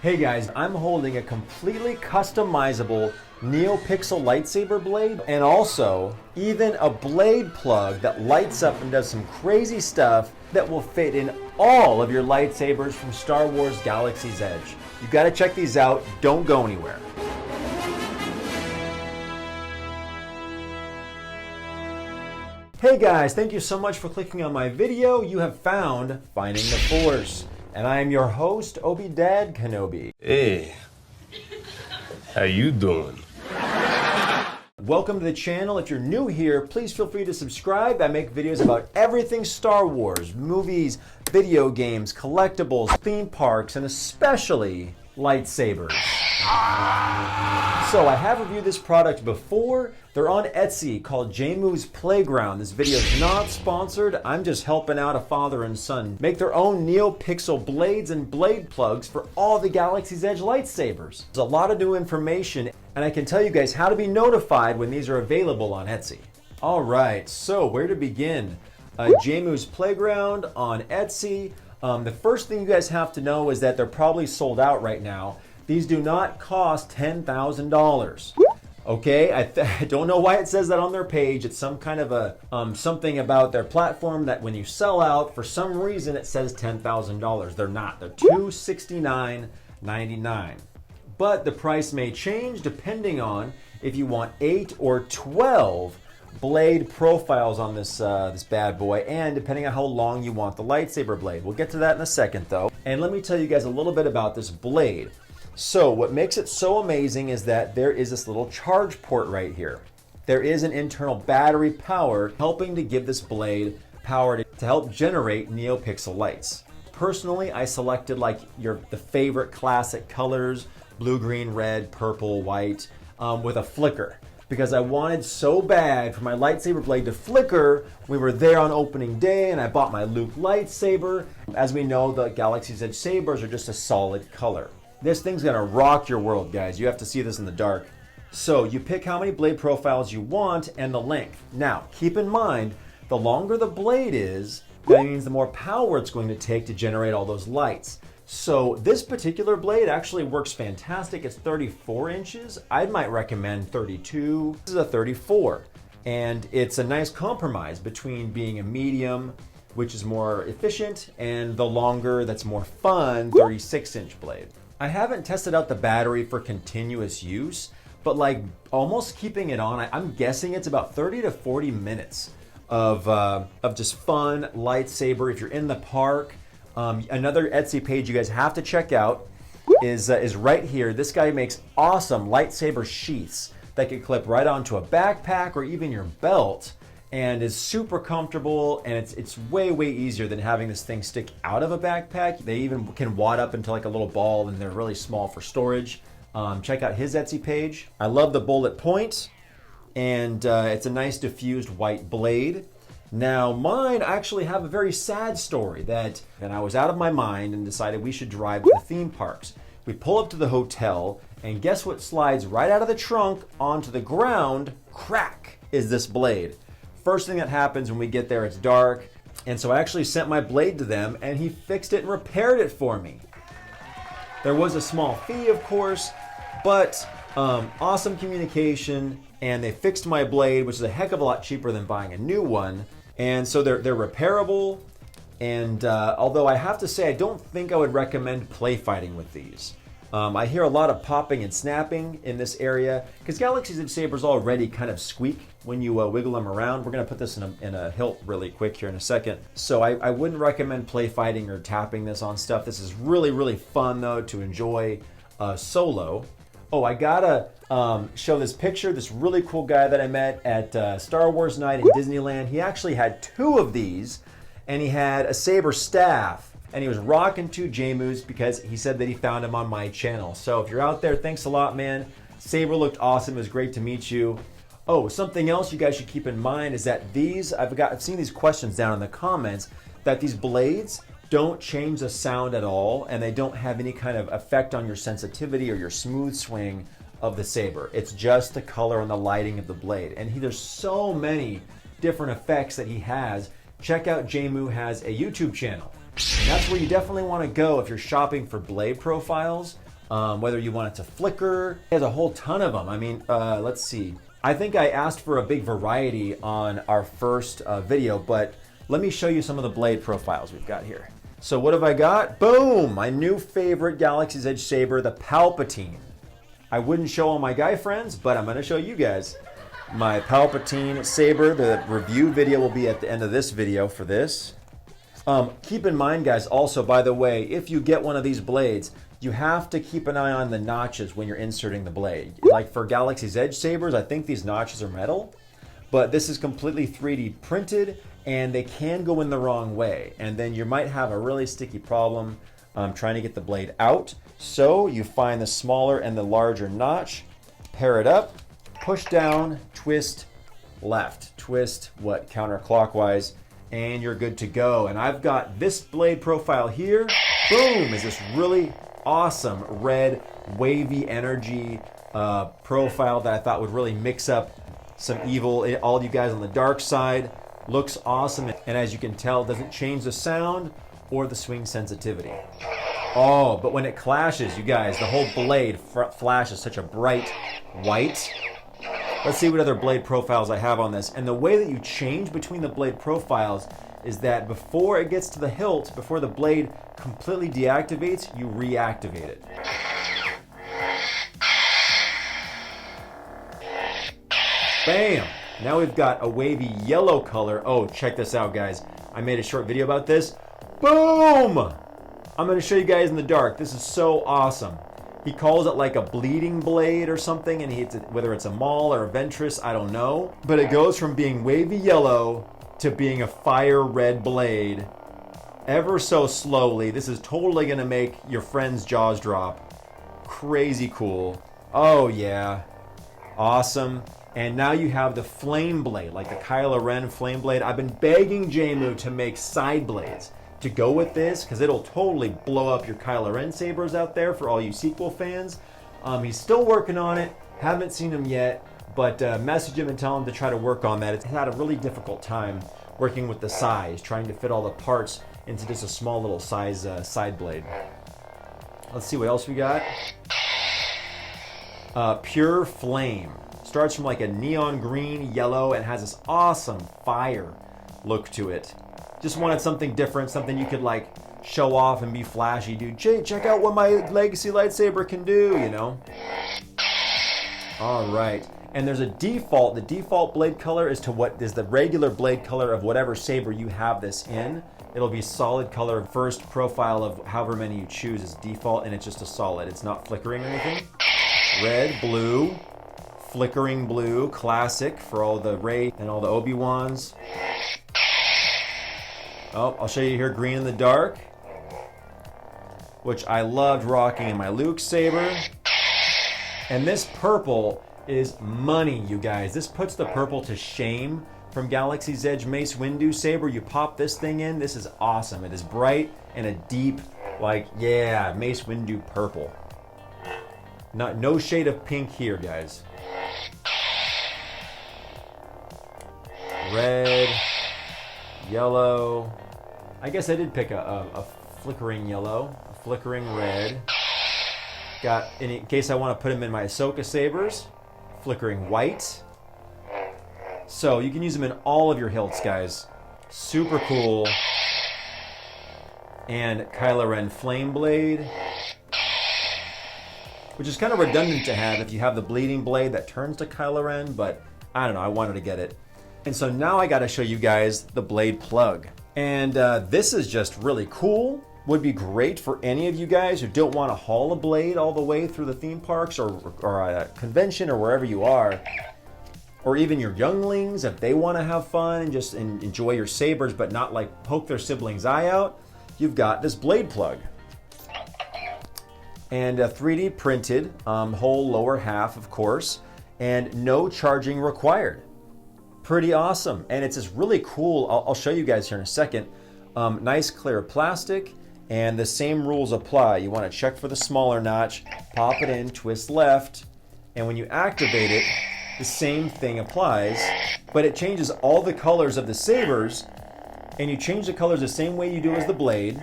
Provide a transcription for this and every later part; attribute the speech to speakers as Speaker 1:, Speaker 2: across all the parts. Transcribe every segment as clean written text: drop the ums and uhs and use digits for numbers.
Speaker 1: Hey guys, I'm holding a completely customizable Neopixel Lightsaber blade and also even a blade plug that lights up and does some crazy stuff that will fit in all of your lightsabers from Star Wars Galaxy's Edge. You gotta check these out, don't go anywhere. Hey guys, thank you so much for clicking on my video. You have found Finding the Force. And I am your host, Obi-Dad Kenobi.
Speaker 2: Hey, how you doing?
Speaker 1: Welcome to the channel. If you're new here, please feel free to subscribe. I make videos about everything Star Wars, movies, video games, collectibles, theme parks, and especially lightsabers. So I have reviewed this product before. They're on Etsy called Jaymoo's Playground. This video is not sponsored. I'm just helping out a father and son make their own Neopixel blades and blade plugs for all the Galaxy's Edge lightsabers. There's a lot of new information, and I can tell you guys how to be notified when these are available on Etsy. All right, so where to begin? Jaymoo's Playground on Etsy. The first thing you guys have to know is that they're probably sold out right now. These do not cost $10,000. Okay, I don't know why it says that on their page. It's some kind of a something about their platform that when you sell out, for some reason it says $10,000. They're not. They're $269.99. But the price may change depending on if you want 8 or 12 blade profiles on this this bad boy, and depending on how long you want the lightsaber blade. We'll get to that in a second though. And let me tell you guys a little bit about this blade. So what makes it so amazing is that there is this little charge port right here. There is an internal battery power helping to give this blade power to help generate Neopixel lights. Personally, I selected like the favorite classic colors, blue, green, red, purple, white, with a flicker. Because I wanted so bad for my lightsaber blade to flicker. We were there on opening day and I bought my Luke lightsaber. As we know, the Galaxy's Edge sabers are just a solid color. This thing's gonna rock your world, guys. You have to see this in the dark. So you pick how many blade profiles you want and the length. Now, keep in mind, the longer the blade is, that means the more power it's going to take to generate all those lights. So this particular blade actually works fantastic. It's 34 inches. I might recommend 32. This is a 34. And it's a nice compromise between being a medium, which is more efficient, and the longer, that's more fun, 36-inch blade. I haven't tested out the battery for continuous use, but like almost keeping it on, I'm guessing it's about 30 to 40 minutes of just fun lightsaber if you're in the park. Another Etsy page you guys have to check out is right here. This guy makes awesome lightsaber sheaths that can clip right onto a backpack or even your belt, and is super comfortable, and it's way easier than having this thing stick out of a backpack. They even can wad up into like a little ball, and they're really small for storage. Check out his Etsy page. I love the bullet point, and it's a nice diffused white blade. Now mine actually have a very sad story and I was out of my mind and decided we should drive to the theme parks. We pull up to the hotel, and guess what slides right out of the trunk onto the ground? Crack is this blade. First thing that happens when we get there, it's dark. And so I actually sent my blade to them and he fixed it and repaired it for me. There was a small fee, of course, but awesome communication, and they fixed my blade, which is a heck of a lot cheaper than buying a new one. And so they're repairable. And although I have to say, I don't think I would recommend play fighting with these. I hear a lot of popping and snapping in this area because Galaxy's Edge sabers already kind of squeak when you wiggle them around. We're going to put this in a hilt really quick here in a second. So I wouldn't recommend play fighting or tapping this on stuff. This is really fun though to enjoy solo. Oh, I gotta show this picture. This really cool guy that I met at Star Wars Night in Disneyland. He actually had 2 of these, and he had a saber staff. And he was rocking 2 Jaymoo's because he said that he found him on my channel. So if you're out there, thanks a lot, man. Saber looked awesome. It was great to meet you. Oh, something else you guys should keep in mind is that these, I've seen these questions down in the comments, that these blades don't change the sound at all, and they don't have any kind of effect on your sensitivity or your smooth swing of the saber. It's just the color and the lighting of the blade. And there's so many different effects that he has. Check out Jaymoo has a YouTube channel. And that's where you definitely want to go if you're shopping for blade profiles. whether you want it to flicker. There's a whole ton of them. I mean, let's see. I think I asked for a big variety on our first video, but let me show you some of the blade profiles we've got here. So what have I got? Boom! My new favorite Galaxy's Edge saber, the Palpatine. I wouldn't show all my guy friends, but I'm going to show you guys my Palpatine saber. The review video will be at the end of this video for this. Keep in mind, guys, also, by the way, if you get one of these blades, you have to keep an eye on the notches when you're inserting the blade. Like for Galaxy's Edge sabers, I think these notches are metal, but this is completely 3D printed, and they can go in the wrong way. And then you might have a really sticky problem trying to get the blade out. So you find the smaller and the larger notch, pair it up, push down, twist left, twist counterclockwise, and you're good to go. And I've got this blade profile here. Boom, is this really awesome red wavy energy profile that I thought would really mix up some evil. All you guys on the dark side. Looks awesome, and as you can tell, doesn't change the sound or the swing sensitivity. Oh, but when it clashes, you guys, the whole blade flashes such a bright white. Let's see what other blade profiles I have on this. And the way that you change between the blade profiles is that before it gets to the hilt, before the blade completely deactivates, you reactivate it. Bam! Now we've got a wavy yellow color. Oh, check this out, guys. I made a short video about this. Boom! I'm going to show you guys in the dark. This is so awesome. He calls it like a bleeding blade or something, and whether it's a maul or a ventress, I don't know. But it goes from being wavy yellow to being a fire red blade ever so slowly. This is totally going to make your friend's jaws drop. Crazy cool. Oh, yeah. Awesome. And now you have the flame blade, like the Kylo Ren flame blade. I've been begging Jaymoo to make side blades to go with this, because it'll totally blow up your Kylo Ren sabers out there for all you sequel fans. He's still working on it. Haven't seen him yet, but message him and tell him to try to work on that. It's had a really difficult time working with the size, trying to fit all the parts into just a small little size side blade. Let's see what else we got. Pure Flame. Starts from like a neon green, yellow, and has this awesome fire look to it. Just wanted something different, something you could like show off and be flashy. Dude, Jay, check out what my legacy lightsaber can do, you know? All right. And there's a default. The default blade color is to what is the regular blade color of whatever saber you have this in. It'll be solid color. First profile of however many you choose is default, and it's just a solid. It's not flickering or anything. Red, blue, flickering blue, classic for all the Rey and all the Obi-Wans. Oh, I'll show you here green in the dark, which I loved rocking in my Luke saber. And this purple is money, you guys. This puts the purple to shame from Galaxy's Edge Mace Windu saber. You pop this thing in, this is awesome. It is bright and a deep, like, yeah, Mace Windu purple. No shade of pink here, guys. Red, yellow. I guess I did pick a flickering yellow, a flickering red. Got, in case I want to put them in my Ahsoka sabers, flickering white. So you can use them in all of your hilts, guys. Super cool. And Kylo Ren Flame Blade, which is kind of redundant to have if you have the bleeding blade that turns to Kylo Ren, but I don't know, I wanted to get it. And so now I got to show you guys the blade plug. And this is just really cool. Would be great for any of you guys who don't want to haul a blade all the way through the theme parks or a convention or wherever you are. Or even your younglings, if they want to have fun and just enjoy your sabers but not like poke their sibling's eye out. You've got this blade plug. And a 3D printed whole lower half, of course, and no charging required. Pretty awesome. And it's this really cool, I'll show you guys here in a second, nice clear plastic, and the same rules apply. You want to check for the smaller notch, pop it in, twist left, and when you activate it, the same thing applies, but it changes all the colors of the sabers, and you change the colors the same way you do as the blade.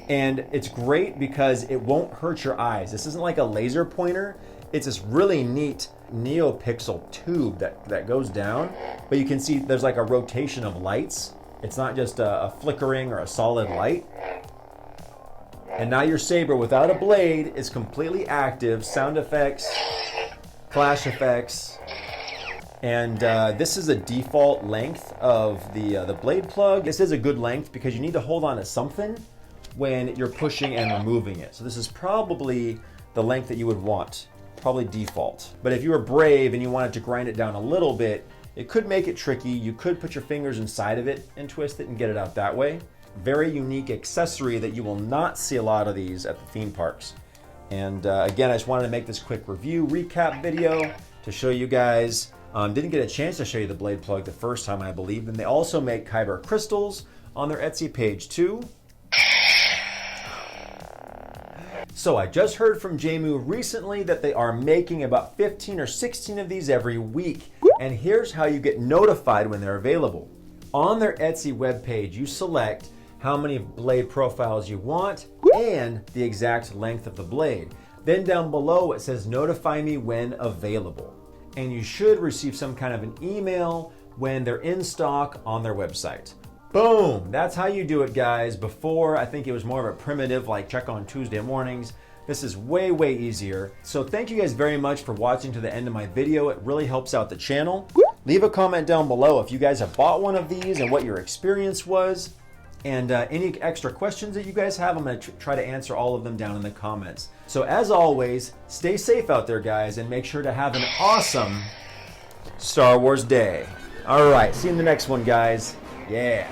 Speaker 1: And it's great because it won't hurt your eyes. This isn't like a laser pointer. It's this really neat Neopixel tube that goes down. But you can see there's like a rotation of lights. It's not just a flickering or a solid light. And now your saber without a blade is completely active. Sound effects, flash effects. And this is a default length of the blade plug. This is a good length because you need to hold on to something when you're pushing and removing it. So this is probably the length that you would want, probably default. But if you were brave and you wanted to grind it down a little bit, it could make it tricky. You could put your fingers inside of it and twist it and get it out that way. Very unique accessory that you will not see a lot of these at the theme parks. And again, I just wanted to make this quick review recap video to show you guys. Didn't get a chance to show you the blade plug the first time, I believe. And they also make Kyber crystals on their Etsy page too. So I just heard from Jaymoo recently that they are making about 15 or 16 of these every week. And here's how you get notified when they're available. On their Etsy webpage, you select how many blade profiles you want and the exact length of the blade. Then down below it says notify me when available. And you should receive some kind of an email when they're in stock on their website. Boom! That's how you do it, guys. Before, I think it was more of a primitive, like check on Tuesday mornings. This is way, way easier. So thank you guys very much for watching to the end of my video. It really helps out the channel. Leave a comment down below if you guys have bought one of these and what your experience was. And any extra questions that you guys have, I'm going to try to answer all of them down in the comments. So as always, stay safe out there, guys, and make sure to have an awesome Star Wars day. All right, see you in the next one, guys. Yeah.